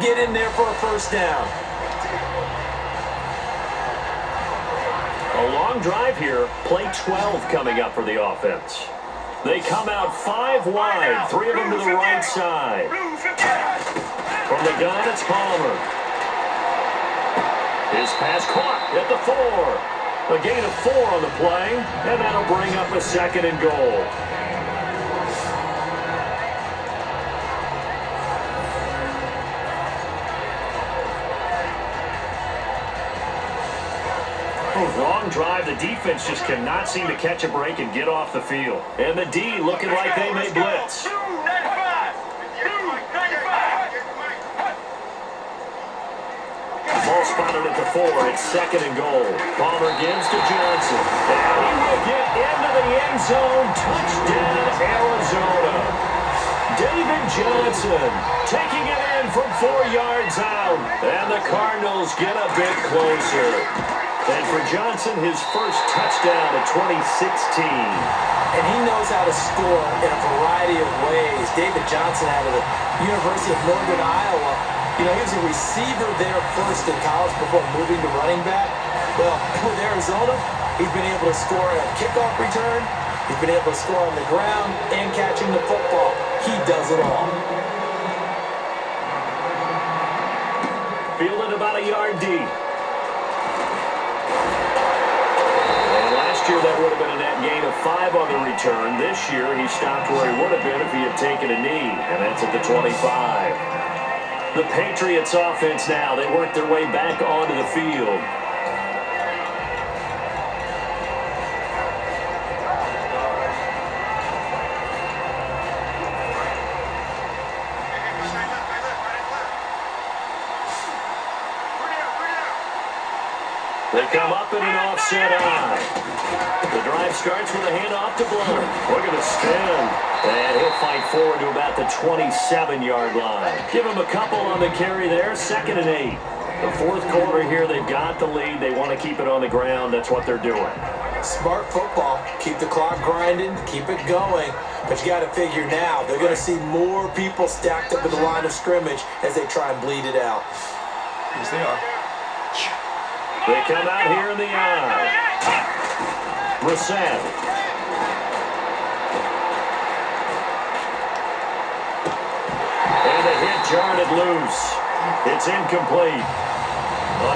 get in there for a first down. A long drive here. Play 12 coming up for the offense. They come out 5 wide, 3 of them to the right side. From the gun, it's Palmer. His pass caught at the 4. A gain of 4 on the play, and that'll bring up a 2nd and goal. Long drive. The defense just cannot seem to catch a break and get off the field. And the D looking like they may blitz. Ball spotted at the 4. It's 2nd and goal. Palmer gives to Johnson. And he will get into the end zone. Touchdown, Arizona. David Johnson taking it in from 4 yards out. And the Cardinals get a bit closer. And for Johnson, his first touchdown of 2016. And he knows how to score in a variety of ways. David Johnson out of the University of Northern Iowa. You know, he was a receiver there first in college before moving to running back. Well, with Arizona, he's been able to score a kickoff return. He's been able to score on the ground and catching the football. He does it all. Fielded about a yard deep. Last year, that would have been a net gain of 5 on the return. This year, he stopped where he would have been if he had taken a knee, and that's at the 25. The Patriots offense now, they work their way back onto the field. They come up in an offset eye. The drive starts with a handoff to Blunt. Look at the spin. And he'll fight forward to about the 27-yard line. Give him a couple on the carry there. 2nd and 8. The 4th quarter here, they've got the lead. They want to keep it on the ground. That's what they're doing. Smart football. Keep the clock grinding. Keep it going. But you got to figure now, they're going to see more people stacked up at the line of scrimmage as they try and bleed it out. Yes, they are. They come out here in the eye. Brissett. And the hit jarred it loose. It's incomplete.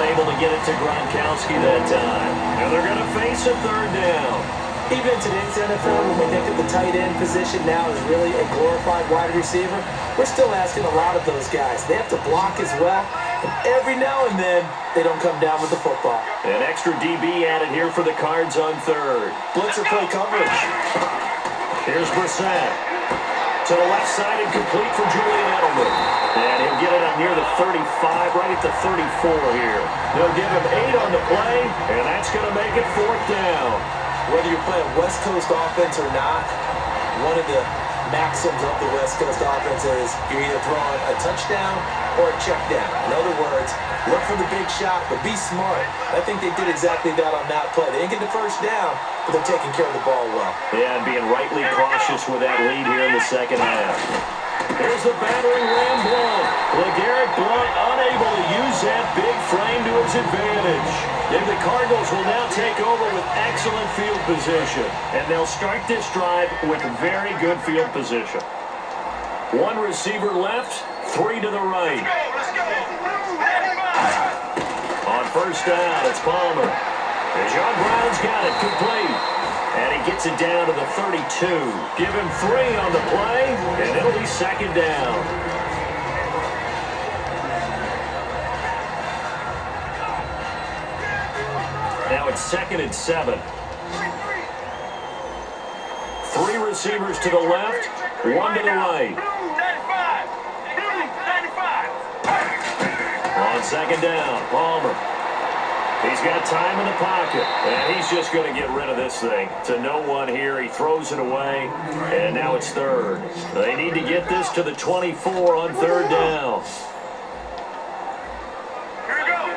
Unable to get it to Gronkowski that time. And they're going to face a 3rd down. Even in today's NFL, when we think of the tight end position now as really a glorified wide receiver, we're still asking a lot of those guys. They have to block as well, and every now and then, they don't come down with the football. An extra DB added here for the Cards on 3rd. Blitzer play coverage. Here's Brissett. To the left side and complete for Julian Edelman. And he'll get it up near the 35, right at the 34 here. They'll give him 8 on the play, and that's going to make it 4th down. Whether you're playing West Coast offense or not, one of the maxims of the West Coast offense is you're either throwing a touchdown or a check down. In other words, look for the big shot, but be smart. I think they did exactly that on that play. They didn't get the first down, but they're taking care of the ball well. Yeah, and being rightly cautious with that lead here in the 2nd half. Here's the battering ram Blunt. LeGarrette Blunt unable to use that big frame to his advantage. And the Cardinals will now take over with excellent field position. And they'll start this drive with very good field position. 1 receiver left, 3 to the right. On 1st down, it's Palmer. And John Brown's got it complete. And he gets it down to the 32. Give him 3 on the play, and it'll be 2nd down. Now it's 2nd and 7. 3 receivers to the left, 1 to the right. On 2nd down, Palmer. He's got time in the pocket, and he's just going to get rid of this thing. To no one here, he throws it away, and now it's 3rd. They need to get this to the 24 on 3rd down. Here we go,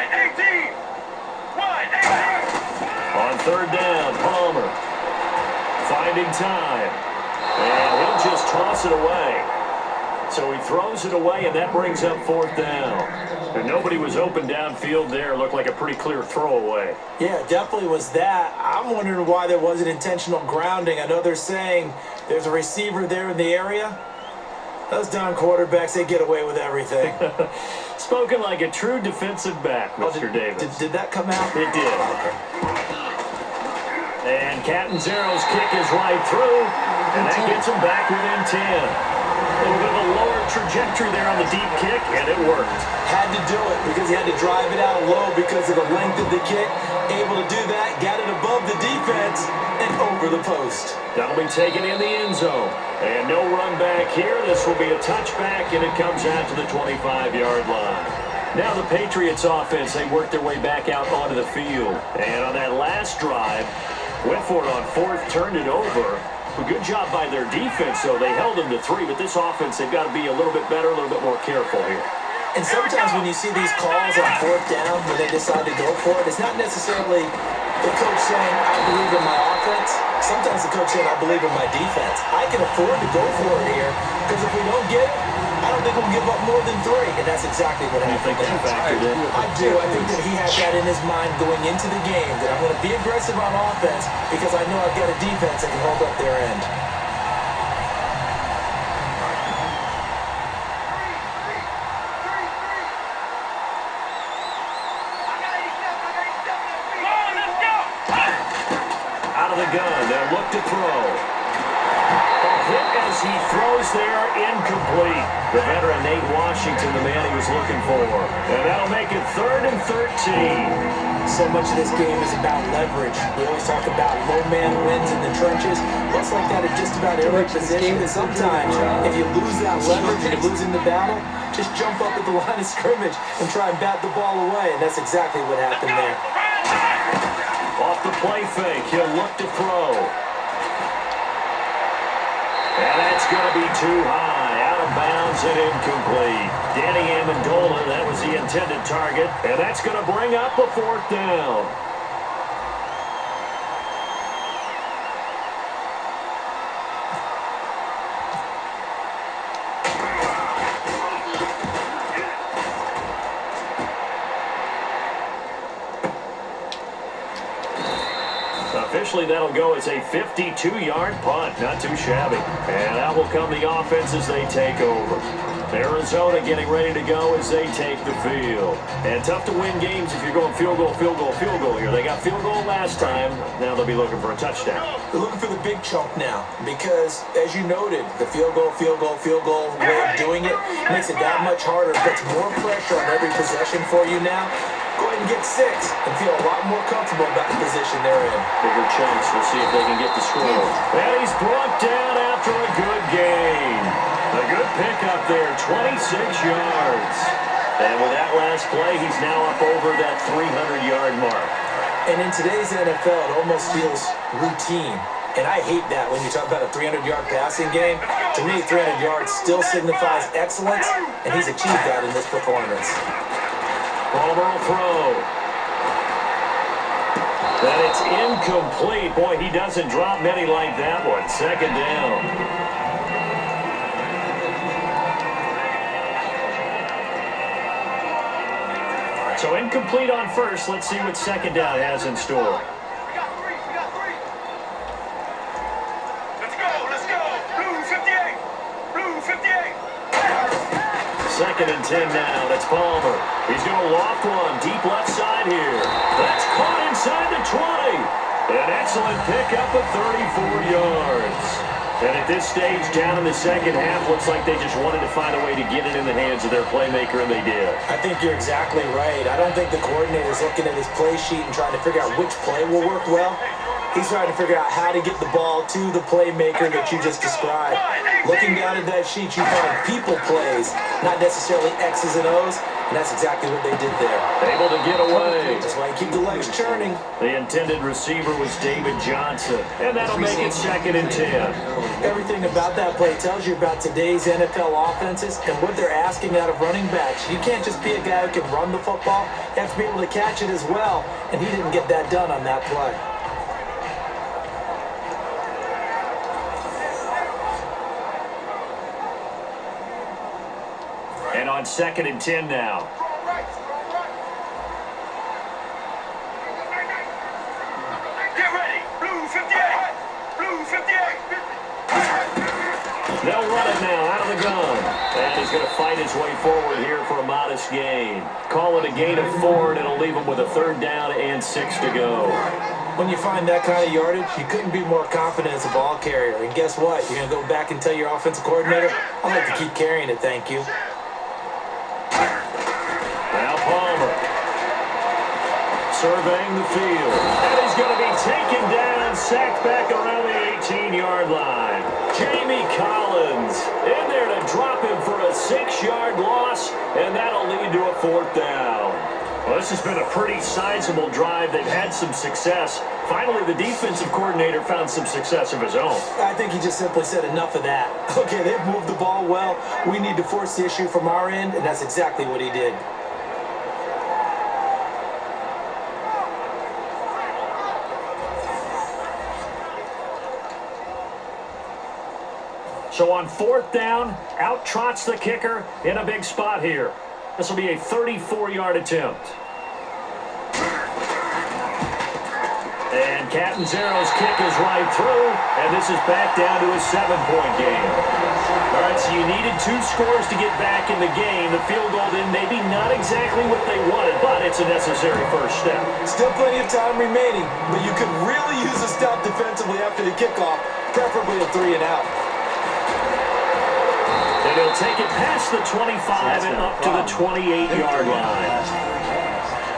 18. On 3rd down, Palmer finding time, and he'll just toss it away. So he throws it away, and that brings up fourth down. And nobody was open downfield there. Looked like a pretty clear throwaway. Yeah, definitely was that. I'm wondering why there wasn't intentional grounding. I know they're saying there's a receiver there in the area. Those down quarterbacks, they get away with everything. Spoken like a true defensive back, Mr. Davis. Did that come out? It did. And Catanzaro's kick is right through, and that gets him back within 10. A little bit of a lower trajectory there on the deep kick, and it worked. Had to do it because he had to drive it out low because of the length of the kick. Able to do that, got it above the defense and over the post. That'll be taken in the end zone. And no run back here. This will be a touchback, and it comes out to the 25-yard line. Now the Patriots offense, they work their way back out onto the field. And on that last drive, went for it on fourth, turned it over. A good job by their defense, though. They held them to 3, but this offense, they've got to be a little bit better, a little bit more careful here. And sometimes when you see these calls on fourth down, when they decide to go for it, it's not necessarily the coach saying, I believe in my offense. Sometimes the coach saying, I believe in my defense. I can afford to go for it here, because if we don't get it, I don't think we'll give up more than 3. And that's exactly what happened. You think that factored in? I do. I think that he had that in his mind going into the game, that I'm going to be aggressive on offense because I know I've got a defense that can hold up their end. Out of the gun, they'll look to throw. A hit as he throws there, incomplete. The veteran Nate Washington, the man he was looking for. And that'll make it 3rd and 13. So much of this game is about leverage. We always talk about low man wins in the trenches. Looks like that at just about every position. And sometimes, if you lose that leverage and you're losing the battle, just jump up at the line of scrimmage and try and bat the ball away. And that's exactly what happened there. Off the play fake, he'll look to throw. And that's going to be too high. Out of bounds and incomplete. Danny Amendola, that was the intended target. And that's going to bring up a 4th down. Officially, that'll go as a 52-yard punt. Not too shabby. And out will come the offense as they take over. Arizona getting ready to go as they take the field. And tough to win games if you're going field goal, field goal, field goal here. They got field goal last time. Now they'll be looking for a touchdown. They're looking for the big chunk now because, as you noted, the field goal way of doing it makes it that much harder. It puts more pressure on every possession for you now. Go ahead and get 6 and feel a lot more comfortable about the position they're in. Bigger chunks. We'll see if they can get the score. And he's brought down after a good gain. A good pickup there, 26 yards. And with that last play, he's now up over that 300-yard mark. And in today's NFL, it almost feels routine. And I hate that when you talk about a 300-yard passing game. To me, 300 yards still signifies excellence, and he's achieved that in this performance. Palmer will throw. And it's incomplete. Boy, he doesn't drop many like that one. 2nd down. So incomplete on first. Let's see what 2nd down has in store. We got 3. Let's go. Blue 58. Blue 58. 2nd and 10 now. That's Palmer. He's going to loft one deep left side here. That's caught inside the 20. An excellent pickup of 34 yards. And at this stage, down in the second half, looks like they just wanted to find a way to get it in the hands of their playmaker, and they did. I think you're exactly right. I don't think the coordinator's looking at his play sheet and trying to figure out which play will work well. He's trying to figure out how to get the ball to the playmaker that you just described. Looking down at that sheet, you find people plays, not necessarily X's and O's, and that's exactly what they did there. Able to get away. That's why you keep the legs churning. The intended receiver was David Johnson, and that'll make it 2nd and 10. Everything about that play tells you about today's NFL offenses and what they're asking out of running backs. You can't just be a guy who can run the football. You have to be able to catch it as well, and he didn't get that done on that play. on 2nd and 10 now. Get ready. Blue 58. Blue 58. They'll run it now out of the gun. And he's going to fight his way forward here for a modest gain. Call it a gain of 4, and it'll leave him with a 3rd down and 6 to go. When you find that kind of yardage, you couldn't be more confident as a ball carrier. And guess what? You're going to go back and tell your offensive coordinator, I'd like to keep carrying it, thank you. Now Palmer surveying the field. And he's going to be taken down, sacked back around the 18-yard line. Jamie Collins in there to drop him for a 6-yard loss, and that'll lead to a 4th down. Well, this has been a pretty sizable drive. They've had some success. Finally, the defensive coordinator found some success of his own. I think he just simply said enough of that. Okay, they've moved the ball well. We need to force the issue from our end, and that's exactly what he did. So on 4th down, out trots the kicker in a big spot here. This will be a 34-yard attempt. And Catanzaro's kick is right through, and this is back down to a 7-point game. All right, so you needed 2 scores to get back in the game. The field goal then maybe not exactly what they wanted, but it's a necessary first step. Still plenty of time remaining, but you could really use a stop defensively after the kickoff, preferably a 3 and out. And he'll take it past the 25 and up to the 28-yard line.